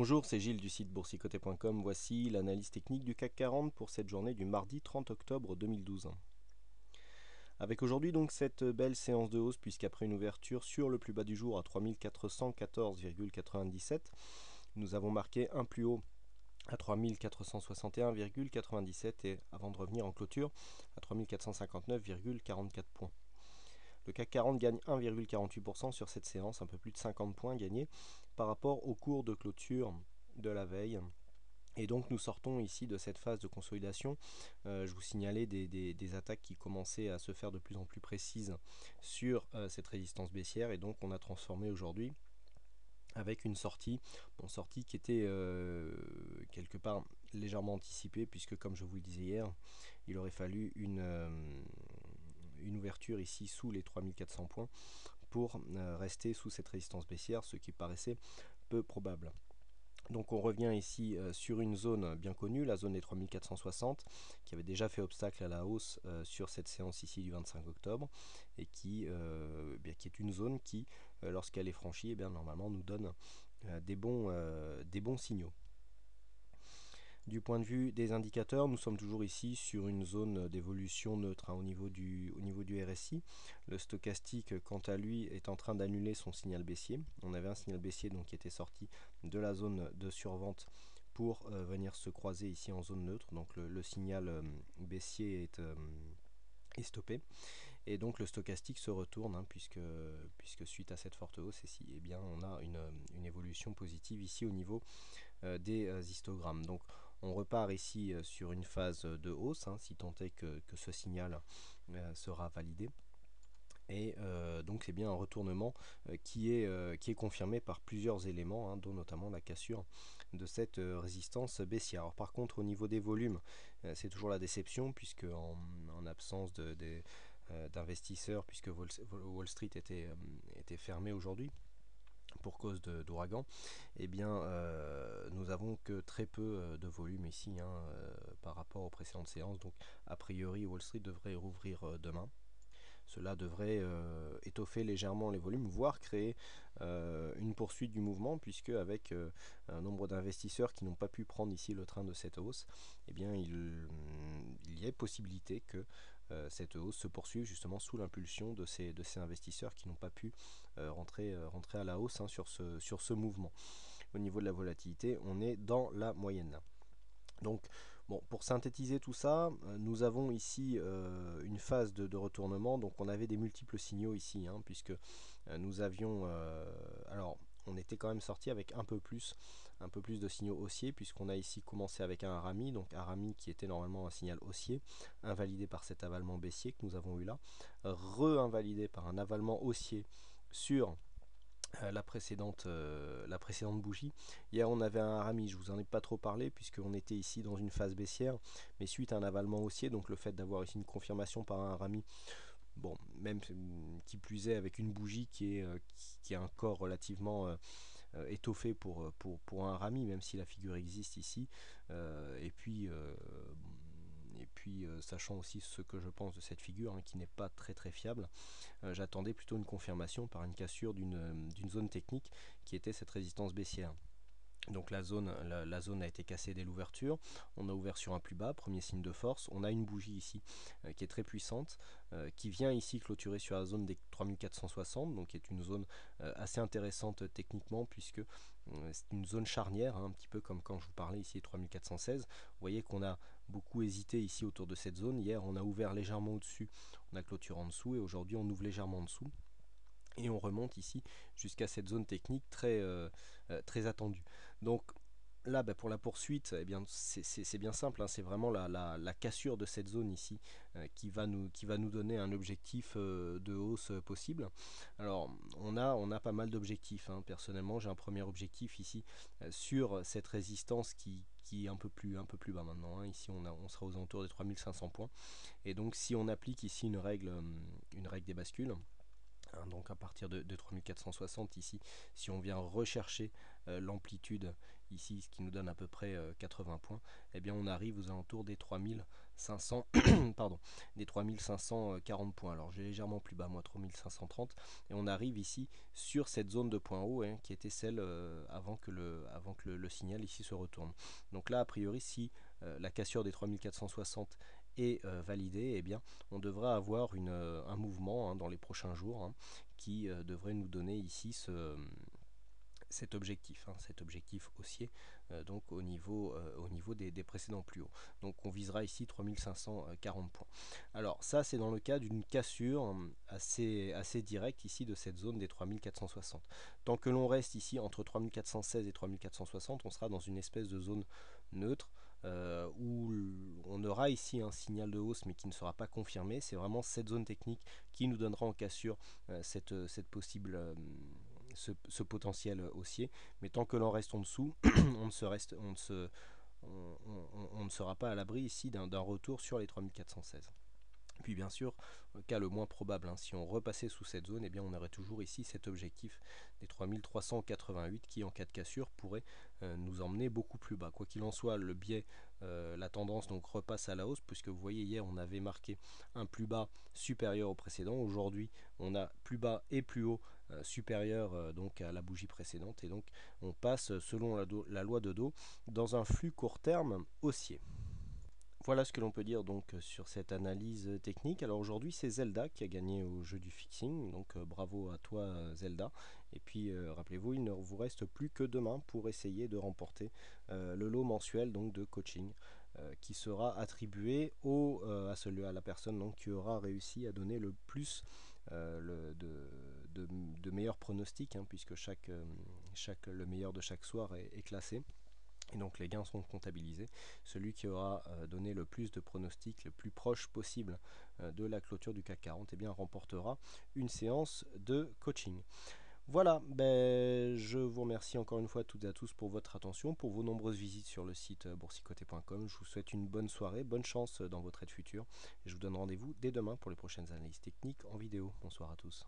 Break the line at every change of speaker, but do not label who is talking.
Bonjour, c'est Gilles du site boursicoté.com. Voici l'analyse technique du CAC 40 pour cette journée du mardi 30 octobre 2012. Avec aujourd'hui donc cette belle séance de hausse puisqu'après une ouverture sur le plus bas du jour à 3414,97, nous avons marqué un plus haut à 3461,97 et avant de revenir en clôture à 3459,44 points. Le CAC 40 gagne 1,48% sur cette séance, un peu plus de 50 points gagnés par rapport au cours de clôture de la veille. Et donc nous sortons ici de cette phase de consolidation. Je vous signalais des attaques qui commençaient à se faire de plus en plus précises sur cette résistance baissière, et donc on a transformé aujourd'hui avec une sortie qui était quelque part légèrement anticipée, puisque comme je vous le disais hier, il aurait fallu une ouverture ici sous les 3400 points pour rester sous cette résistance baissière, ce qui paraissait peu probable. Donc on revient ici sur une zone bien connue, la zone des 3460, qui avait déjà fait obstacle à la hausse sur cette séance ici du 25 octobre, et qui est une zone qui, lorsqu'elle est franchie, normalement nous donne des bons signaux. Du point de vue des indicateurs, nous sommes toujours ici sur une zone d'évolution neutre au niveau du RSI. Le stochastique, quant à lui, est en train d'annuler son signal baissier. On avait un signal baissier donc, qui était sorti de la zone de survente pour venir se croiser ici en zone neutre. Donc le signal baissier est stoppé. Et donc le stochastique se retourne puisque suite à cette forte hausse, on a une évolution positive ici au niveau des histogrammes. Donc on repart ici sur une phase de hausse, si tant est que ce signal sera validé. Et donc c'est bien un retournement qui est confirmé par plusieurs éléments, dont notamment la cassure de cette résistance baissière. Alors, par contre, au niveau des volumes, c'est toujours la déception, puisque en absence d'investisseurs, puisque Wall Street était fermé aujourd'hui pour cause d'ouragan, nous avons que très peu de volume ici par rapport aux précédentes séances. Donc a priori Wall Street devrait rouvrir demain. Cela devrait étoffer légèrement les volumes, voire créer une poursuite du mouvement, puisque avec un nombre d'investisseurs qui n'ont pas pu prendre ici le train de cette hausse, il y a possibilité que cette hausse se poursuive justement sous l'impulsion de ces investisseurs qui n'ont pas pu rentrer à la hausse sur ce mouvement. Au niveau de la volatilité, on est dans la moyenne. Donc, pour synthétiser tout ça, nous avons ici une phase de retournement. Donc on avait des multiples signaux ici, puisque nous avions... alors, on était quand même sorti avec un peu plus de signaux haussiers, puisqu'on a ici commencé avec un harami, donc harami qui était normalement un signal haussier, invalidé par cet avalement baissier que nous avons eu là, re-invalidé par un avalement haussier sur la précédente bougie. Hier on avait un harami, je vous en ai pas trop parlé puisqu'on était ici dans une phase baissière, mais suite à un avalement haussier, donc le fait d'avoir ici une confirmation par un harami, même qui plus est avec une bougie qui a un corps relativement étoffé pour un harami, même si la figure existe ici, sachant aussi ce que je pense de cette figure, qui n'est pas très très fiable, j'attendais plutôt une confirmation par une cassure d'une zone technique qui était cette résistance baissière. Donc la zone a été cassée dès l'ouverture, on a ouvert sur un plus bas, premier signe de force, on a une bougie ici qui est très puissante, qui vient ici clôturer sur la zone des 3460, donc qui est une zone assez intéressante techniquement, puisque c'est une zone charnière, un petit peu comme quand je vous parlais ici 3416. Vous voyez qu'on a beaucoup hésité ici autour de cette zone. Hier on a ouvert légèrement au-dessus, on a clôturé en dessous, et aujourd'hui on ouvre légèrement en dessous. Et on remonte ici jusqu'à cette zone technique très attendue. Donc là, pour la poursuite, c'est bien simple, c'est vraiment la cassure de cette zone ici qui va nous donner un objectif de hausse possible. Alors on a pas mal d'objectifs. Personnellement, j'ai un premier objectif ici sur cette résistance qui est un peu plus bas maintenant. Ici on sera aux alentours des 3500 points. Et donc si on applique ici une règle des bascules, Donc à partir de 3460 ici, si on vient rechercher l'amplitude ici, ce qui nous donne à peu près 80 points, eh bien on arrive aux alentours des 3500 pardon, des 3540 points. Alors j'ai légèrement plus bas, moi 3530, et on arrive ici sur cette zone de point haut, qui était celle avant que le signal ici se retourne. Donc là, a priori, si la cassure des 3460 est validée, eh bien on devra avoir un mouvement dans les prochains jours qui devrait nous donner ici cet objectif haussier, donc au niveau des précédents plus hauts. Donc on visera ici 3540 points. Alors ça, c'est dans le cas d'une cassure assez directe ici de cette zone des 3460. Tant que l'on reste ici entre 3416 et 3460, on sera dans une espèce de zone neutre, où on aura ici un signal de hausse mais qui ne sera pas confirmé. C'est vraiment cette zone technique qui nous donnera en cassure cette possible ce potentiel haussier, mais tant que l'on reste en dessous, on ne sera pas à l'abri ici d'un retour sur les 3416. Puis bien sûr, cas le moins probable, si on repassait sous cette zone, eh bien on aurait toujours ici cet objectif des 3388 qui en cas de cassure pourrait nous emmener beaucoup plus bas. Quoi qu'il en soit, le biais, la tendance donc repasse à la hausse, puisque vous voyez hier on avait marqué un plus bas supérieur au précédent. Aujourd'hui on a plus bas et plus haut supérieur donc à la bougie précédente, et donc on passe selon la loi de Dow dans un flux court terme haussier. Voilà ce que l'on peut dire donc sur cette analyse technique. Alors aujourd'hui, c'est Zelda qui a gagné au jeu du fixing, donc bravo à toi Zelda. Et puis rappelez-vous, il ne vous reste plus que demain pour essayer de remporter le lot mensuel donc de coaching qui sera attribué à la personne donc, qui aura réussi à donner le plus de meilleurs pronostics, puisque le meilleur de chaque soir est classé. Et donc les gains sont comptabilisés. Celui qui aura donné le plus de pronostics le plus proche possible de la clôture du CAC 40, eh bien, remportera une séance de coaching. Voilà, je vous remercie encore une fois toutes et à tous pour votre attention, pour vos nombreuses visites sur le site boursicoté.com. Je vous souhaite une bonne soirée, bonne chance dans votre aide future. Et je vous donne rendez-vous dès demain pour les prochaines analyses techniques en vidéo. Bonsoir à tous.